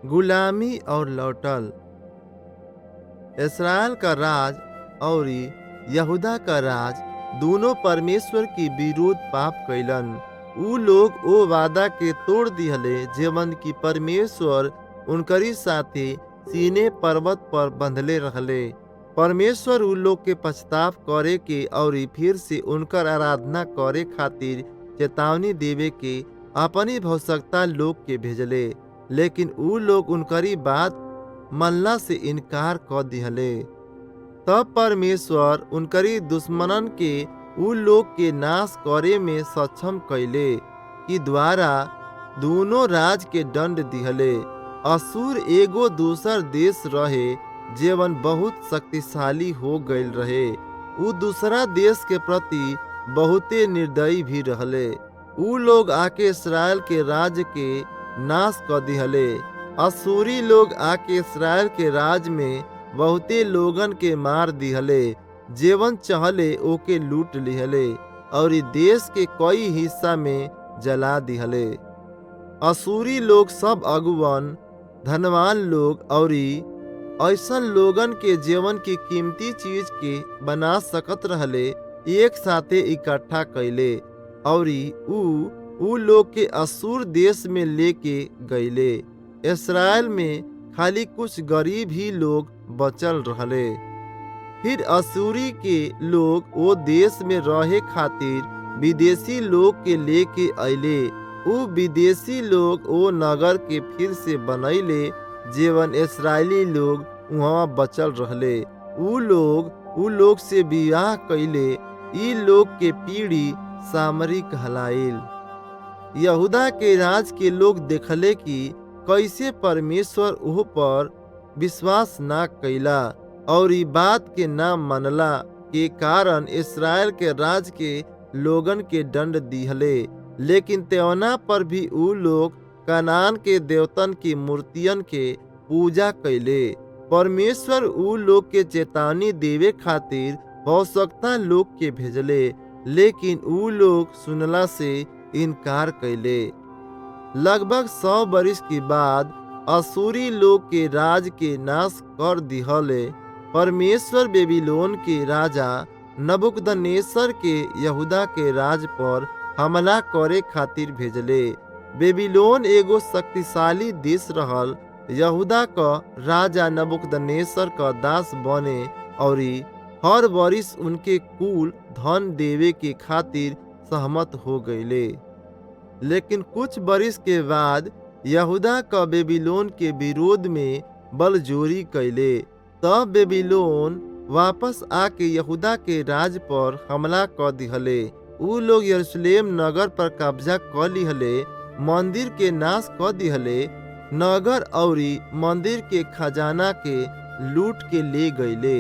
गुलामी और लौटल। इसराइल का राज और यहूदा का राज दोनों परमेश्वर की विरोध पाप कैलन। ऊ लोग ओ वादा के तोड़ दिहले जेवन की परमेश्वर उनकरी साथे सीने पर्वत पर बंधले रहले। परमेश्वर ऊ लोग के पछताव करे के और फिर से उनकर आराधना करे खातिर चेतावनी देवे के अपनी भौसकता लोग के भेजले, लेकिन ऊ लोग उनकरी बात मनला से इनकार कर दिहले। तब परमेश्वर उनकरी दुश्मनन के ऊ लोग के नाश करे में सक्षम कैले कि द्वारा दोनों राज के दंड दिहले। असुर एगो दूसर देश रहे जेवन बहुत शक्तिशाली हो गईल रहे। ऊ दूसरा देश के प्रति बहुते निर्दयी भी रहले। ऊ लोग आके इसराइल के राज के नाश कर दिहले। असूरी लोग आके इसराइल के राज में बहुते लोगन के मार दिहले, जेवन चहले ओके लूट लिहले और ई देश के कई हिस्सा में जला दिहले। असूरी लोग सब अगुवन धनवान लोग और ऐसन लोगन के जीवन की कीमती चीज के बना सकत रहले एक साथे इकट्ठा कैले और ऊ लोग के असूर देश में लेके गईले। इसराइल में खाली कुछ गरीब ही लोग बचल रहले। फिर असूरी के लोग वो देश में रहे खातिर विदेशी लोग के लेके अइले। ऊ विदेशी लोग वो नगर के फिर से बनैले जेवन इसराइली लोग वहाँ बचल रहले। ऊ लोग से विवाह कैले। ई लोग के पीढ़ी सामरी कहलाइल। यहूदा के राज के लोग देखले कि कैसे परमेश्वर ओह पर विश्वास ना कैला और ई बात के ना मनला के कारण इसराइल के राज के लोगन के दंड दिहले। लेकिन त्योना पर भी ऊ लोग कनान के देवतन की मूर्तियन के पूजा कैले। परमेश्वर ऊ लोग के चेतावनी देवे खातिर भौसकता लोग के भेजले, लेकिन ऊ लोग सुनला से इनकार कैले। लगभग 100 बरिस के बाद असूरी लोग के राज के नाश कर दिहले। परमेश्वर बेबीलोन के राजा नबूकदनेस्सर के यहूदा के राज पर हमला करे खातिर भेजले। बेबीलोन एगो शक्तिशाली देश रहल। यहूदा का राजा नबूकदनेस्सर का दास बने और हर बरिस उनके कुल धन देवे के खातिर सहमत हो गईले। लेकिन कुछ बरिस के बाद यहूदा का बेबीलोन के विरोध में बलजोरी कैले। तब बेबीलोन वापस आके यहूदा के राज पर हमला कर दिहले। ऊ लोग यरूशलेम नगर पर कब्जा कर लिहले, मंदिर के नाश कर दिहले, नगर और मंदिर के खजाना के लूट के ले गईले।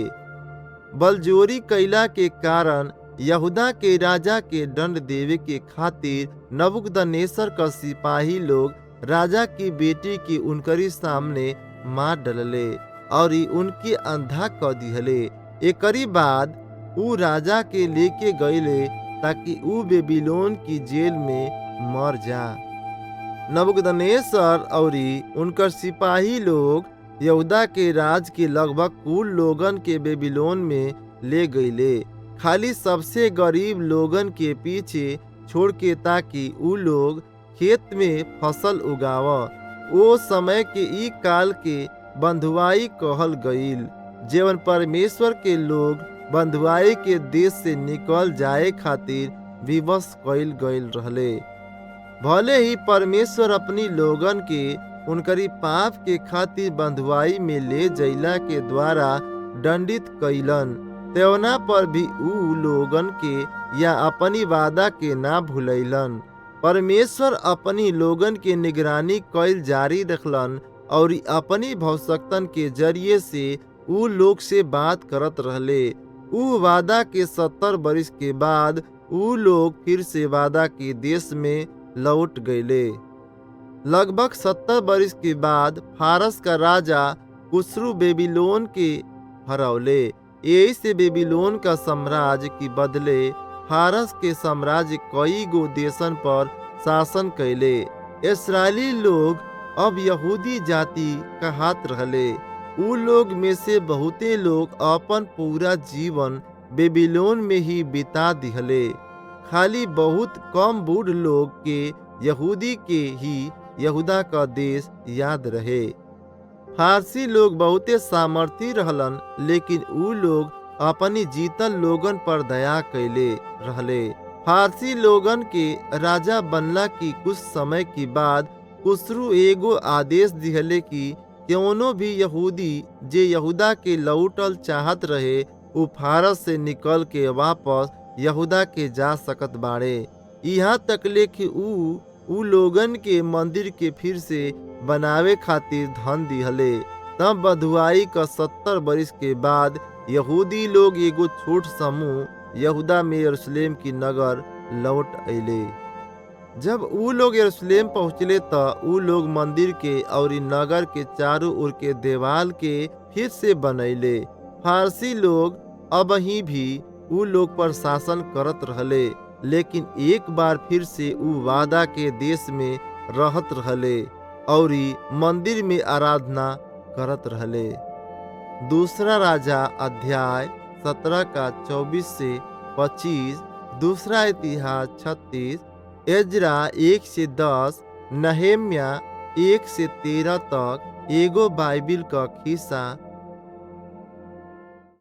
बलजोरी कैला के कारण यहूदा के राजा के दंड देवे के खातिर नबूकदनेस्सर का सिपाही लोग राजा की बेटी की उनकरी सामने मार डलले और उनकी अंधा कर दिहले। एकरी बाद ऊ राजा के लेके गईले ताकि ऊ बेबीलोन की जेल में मर जा। नबूकदनेस्सर और उनकर सिपाही लोग यहूदा के राज के लगभग कुल लोगन के बेबीलोन में ले गईले, खाली सबसे गरीब लोगन के पीछे छोड़ के, ताकि ऊ लोग खेत में फसल उगाव। ओ समय के ई काल के बंधुआई कहल गईल, जेवन परमेश्वर के लोग बंधुआई के देश से निकल जाए खातिर विवश कईल गईल रहले। भले ही परमेश्वर अपनी लोगन के उनकरी पाप के खातिर बंधुआई में ले जैला के द्वारा दंडित कईलन, त्योना पर भी ऊ लोगन के या अपनी वादा के ना भूलैलन। परमेश्वर अपनी लोगन के निगरानी कईल जारी रखलन और अपनी भौसकतन के जरिए से ऊ लोग से बात करत रहले। ऊ वादा के 70 बरिस के बाद ऊ लोग फिर से वादा के देश में लौट गईले। लगभग 70 बरिस के बाद फारस का राजा खुसरू बेबीलोन के हरौले। यही से बेबीलोन का साम्राज्य की बदले फारस के साम्राज्य कई गो देशन पर शासन कैले। इस्राएली लोग अब यहूदी जाति कहात रहले। उ लोग में से बहुते लोग अपन पूरा जीवन बेबीलोन में ही बिता दिहले। खाली बहुत कम बूढ़ लोग के यहूदी के ही यहूदा का देश याद रहे। फारसी लोग बहुते सामर्थी रहलन, लेकिन उ लोग अपनी जीतल लोगन पर दया कैले रहले। फारसी लोगन के राजा बनला की कुछ समय के बाद खुसरू एगो आदेश दिहले कि कौनो भी यहूदी जे यहूदा के लौटल चाहत रहे उ फारस से निकल के वापस यहूदा के जा सकत बाड़े। यहाँ तकले कि उ लोगन के मंदिर के फिर से बनावे खातिर धन दिहले। तब बधुआई का 70 बरिस के बाद यहूदी लोग एगो छोट समूह यहूदा में यरूशलेम की नगर लौट अइले। जब उ लोग यरूशलेम पहुँचले त उ लोग मंदिर के और नगर के चारों ओर के देवाल के फिर से बनैले। फारसी लोग अब ही भी उ लोग पर शासन करत रहले, लेकिन एक बार फिर से उ वादा के देश में रहत रहले और मंदिर में आराधना करत रहले। दूसरा राजा अध्याय 17 का 24 से 25, दूसरा इतिहास 36, एजरा 1 से 10, नहेम्या 1 से 13 तक एगो बाइबिल का खिस्सा